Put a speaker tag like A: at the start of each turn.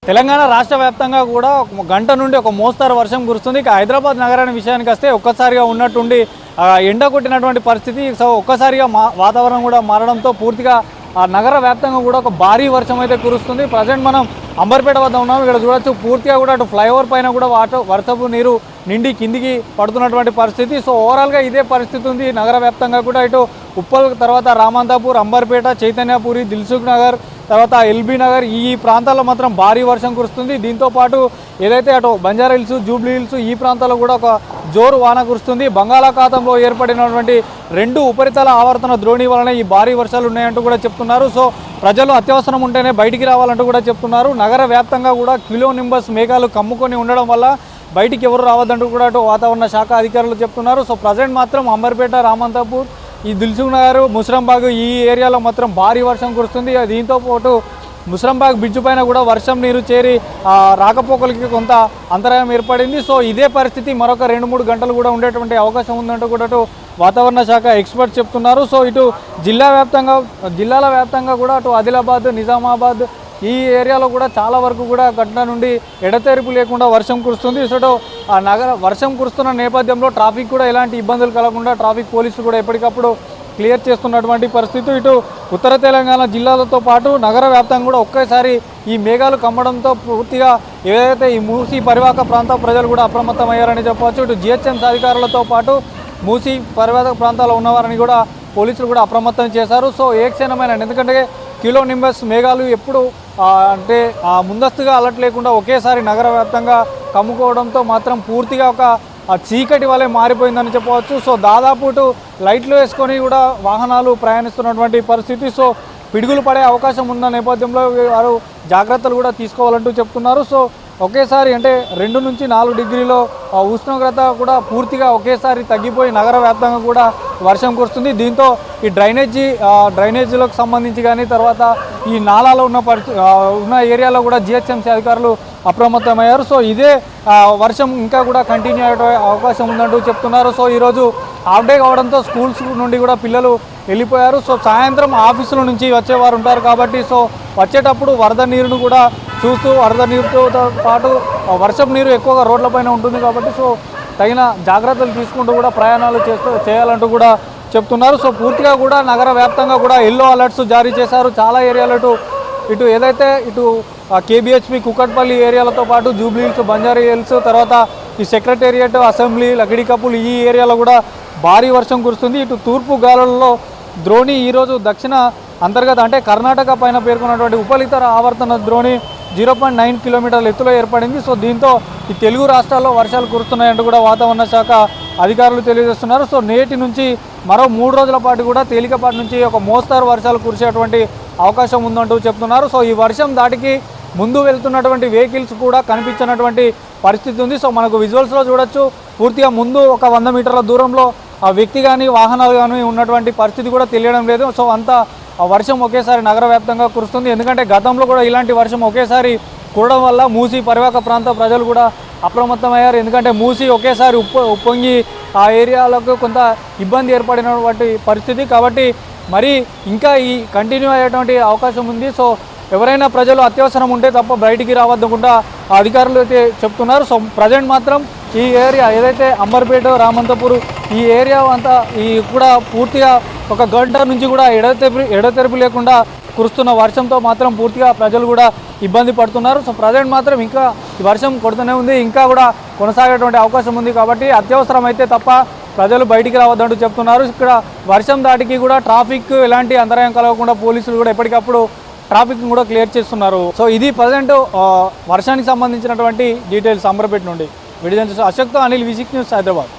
A: తెలంగాణ రాష్ట్ర వ్యాప్తంగా కూడా గంట నుండి ఒక మోస్తారు వర్షం కురుస్తుంది. ఇక హైదరాబాద్ నగరానికి విషయానికి వస్తే ఒక్కసారిగా ఉన్నట్టుండి ఎండ కొట్టినటువంటి పరిస్థితి. సో ఒక్కసారిగా వాతావరణం కూడా మారడంతో పూర్తిగా నగర వ్యాప్తంగా కూడా ఒక భారీ వర్షం అయితే కురుస్తుంది. ప్రజెంట్ మనం అంబర్పేట వద్ద ఉన్నాం. ఇక్కడ చూడొచ్చు పూర్తిగా కూడా అటు ఫ్లైఓవర్ పైన కూడా వర్షపు నీరు నిండి కిందికి పడుతున్నటువంటి పరిస్థితి. సో ఓవరాల్గా ఇదే పరిస్థితి ఉంది నగర వ్యాప్తంగా కూడా. ఇటు ఉప్పల్, తర్వాత రామంతాపూర్, అంబర్పేట, చైతన్యపురి, దిల్సుఖ్ నగర్, తర్వాత ఎల్బీ నగర్ ఈ ప్రాంతాల్లో మాత్రం భారీ వర్షం కురుస్తుంది. దీంతోపాటు ఏదైతే అటు బంజారా హిల్స్, జూబ్లీ హిల్స్ ఈ ప్రాంతాల్లో కూడా ఒక జోరు వాన కురుస్తుంది. బంగాళాఖాతంలో ఏర్పడినటువంటి రెండు ఉపరితల ఆవర్తన ద్రోణి వలన ఈ భారీ వర్షాలు ఉన్నాయంటూ కూడా చెప్తున్నారు. సో ప్రజలు అత్యవసరం ఉంటేనే బయటికి రావాలంటూ కూడా చెప్తున్నారు. నగర వ్యాప్తంగా కూడా కిలో నింబస్ మేఘాలు కమ్ముకొని ఉండడం వల్ల బయటికి ఎవరు రావద్దంటూ కూడా అటు వాతావరణ శాఖ అధికారులు చెప్తున్నారు. సో ప్రజెంట్ మాత్రం అంబర్పేట, రామంతాపూర్, ఈ దిల్సుఖ్ నగర్, ముస్రంబాగ్ ఈ ఏరియాలో మాత్రం భారీ వర్షం కురుస్తుంది. దీంతో పాటు ముస్రంబాగ్ బ్రిడ్జ్ పైన కూడా వర్షం నీరు చేరి రాకపోకలకి కొంత అంతరాయం ఏర్పడింది. సో ఇదే పరిస్థితి మరొక 2-3 గంటలు కూడా ఉండేటువంటి అవకాశం ఉందంటూ కూడా అటు వాతావరణ శాఖ ఎక్స్పర్ట్స్ చెప్తున్నారు. సో ఇటు జిల్లాల వ్యాప్తంగా కూడా అటు ఆదిలాబాద్, నిజామాబాద్ ఈ ఏరియాలో కూడా చాలా వరకు కూడా గంట నుండి ఎడతెరిపి లేకుండా వర్షం కురుస్తుంది. సో వర్షం కురుస్తున్న నేపథ్యంలో ట్రాఫిక్ కూడా ఎలాంటి ఇబ్బందులు కలగకుండా ట్రాఫిక్ పోలీసులు కూడా ఎప్పటికప్పుడు క్లియర్ చేస్తున్నటువంటి పరిస్థితి. ఇటు ఉత్తర తెలంగాణ జిల్లాలతో పాటు నగర వ్యాప్తంగా కూడా ఒకేసారి ఈ మేఘాలు కమ్మడంతో పూర్తిగా ఏదైతే ఈ మూసీ పరివాహక ప్రాంత ప్రజలు కూడా అప్రమత్తమయ్యారని చెప్పవచ్చు. ఇటు జిహెచ్ఎంసీ అధికారులతో పాటు మూసీ పరివాహక ప్రాంతాల్లో ఉన్నవారని కూడా పోలీసులు కూడా అప్రమత్తం చేశారు. సో ఏ క్షణమైన ఎందుకంటే కిలో నింబస్ మేఘాలు ఎప్పుడు అంటే ముందస్తుగా అలర్ట్ లేకుండా ఒకేసారి నగర వ్యాప్తంగా కమ్ముకోవడంతో మాత్రం పూర్తిగా ఒక చీకటి వలె మారిపోయిందని చెప్పవచ్చు. సో దాదాపు లైట్లు వేసుకొని కూడా వాహనాలు ప్రయాణిస్తున్నటువంటి పరిస్థితి. సో పిడుగులు పడే అవకాశం ఉన్న నేపథ్యంలో వారు జాగ్రత్తలు కూడా తీసుకోవాలంటూ చెప్తున్నారు. సో ఒకేసారి అంటే 2 నుంచి 4 డిగ్రీలో ఉష్ణోగ్రత కూడా పూర్తిగా ఒకేసారి తగ్గిపోయి నగర వ్యాప్తంగా కూడా వర్షం కురుస్తుంది. దీంతో ఈ డ్రైనేజీలకు సంబంధించి కానీ తర్వాత ఈ నాలాలో ఉన్న ఏరియాలో కూడా జిహెచ్ఎంసీ అధికారులు అప్రమత్తమయ్యారు. సో ఇదే వర్షం ఇంకా కూడా కంటిన్యూ అయ్యే అవకాశం ఉందంటూ చెప్తున్నారు. సో ఈరోజు హాఫ్ డే కావడంతో స్కూల్స్ నుండి కూడా పిల్లలు వెళ్ళిపోయారు. సో సాయంత్రం ఆఫీసుల నుంచి వచ్చేవారు ఉంటారు కాబట్టి సో వచ్చేటప్పుడు వరద నీరును కూడా చూస్తూ వరద నీరుతో పాటు వర్షపు నీరు ఎక్కువగా రోడ్లపైన ఉంటుంది కాబట్టి సో తగిన జాగ్రత్తలు తీసుకుంటూ కూడా ప్రయాణాలు చేయాలంటూ కూడా చెప్తున్నారు. సో పూర్తిగా కూడా నగర వ్యాప్తంగా కూడా ఎల్లో అలర్ట్స్ జారీ చేశారు. చాలా ఏరియాలు ఇటు ఏదైతే ఇటు కేబిహెచ్పి, కుకట్పల్లి ఏరియాలతో పాటు జూబ్లీ హిల్స్, బంజారా హిల్స్, తర్వాత ఈ సెక్రటేరియట్, అసెంబ్లీ, లకిడికప్పులు ఈ ఏరియాలో కూడా భారీ వర్షం కురుస్తుంది. ఇటు తూర్పు గాలులలో ద్రోణి ఈరోజు దక్షిణ అంతర్గత అంటే కర్ణాటక పైన పేర్కొన్నటువంటి ఉపరితల ఆవర్తన ద్రోణి 0.9 కిలోమీటర్ల ఎత్తులో ఏర్పడింది. సో దీంతో ఈ తెలుగు రాష్ట్రాల్లో వర్షాలు కురుస్తున్నాయంటూ కూడా వాతావరణ శాఖ అధికారులు తెలియజేస్తున్నారు. సో నేటి నుంచి మరో 3 రోజుల పాటు కూడా తేలికపాటి నుంచి ఒక మోస్తారు వర్షాలు కురిసేటువంటి అవకాశం ఉందంటూ చెప్తున్నారు. సో ఈ వర్షం దాటికి ముందు వెళ్తున్నటువంటి వెహికల్స్ కూడా కనిపించినటువంటి పరిస్థితి ఉంది. సో మనకు విజువల్స్లో చూడొచ్చు పూర్తిగా ముందు ఒక 100 మీటర్ల దూరంలో ఆ వ్యక్తి కానీ వాహనాలు కానీ ఉన్నటువంటి పరిస్థితి కూడా తెలియడం లేదు. సో అంతా వర్షం ఒకేసారి నగర వ్యాప్తంగా కురుస్తుంది. ఎందుకంటే గతంలో కూడా ఇలాంటి వర్షం ఒకేసారి కురడం వల్ల మూసీ పరివాహక ప్రాంత ప్రజలు కూడా అప్రమత్తమయ్యారు. ఎందుకంటే మూసీ ఒకేసారి ఉప్పొంగి ఆ ఏరియాలకు కొంత ఇబ్బంది ఏర్పడినటువంటి పరిస్థితి కాబట్టి మరి ఇంకా ఈ కంటిన్యూ అయ్యేటువంటి అవకాశం ఉంది. సో ఎవరైనా ప్రజలు అత్యవసరం ఉంటే తప్ప బయటికి రావద్దకుండా అధికారులు అయితే చెప్తున్నారు. సో ప్రజెంట్ మాత్రం ఈ ఏరియా ఏదైతే అంబర్పేట, రామంతపూర్ ఈ ఏరియా అంతా ఈ కూడా పూర్తిగా ఒక గంట నుంచి కూడా ఎడతెరిపి లేకుండా కురుస్తున్న వర్షంతో మాత్రం పూర్తిగా ప్రజలు కూడా ఇబ్బంది పడుతున్నారు. సో ప్రజెంట్ మాత్రం ఇంకా ఈ వర్షం కొడుతూనే ఉంది, ఇంకా కూడా కొనసాగేటువంటి అవకాశం ఉంది కాబట్టి అత్యవసరం అయితే తప్ప ప్రజలు బయటికి రావద్దంటూ చెప్తున్నారు. ఇక్కడ వర్షం దాటికి కూడా ట్రాఫిక్ ఎలాంటి అంతరాయం కలగకుండా పోలీసులు కూడా ఎప్పటికప్పుడు ట్రాఫిక్ కూడా క్లియర్ చేస్తున్నారు. సో ఇది ప్రజెంట్ వర్షానికి సంబంధించినటువంటి డీటెయిల్స్ అంబర్పేట నుండి. వీడియో అశోక్తో అనిల్, V6 న్యూస్, హైదరాబాద్.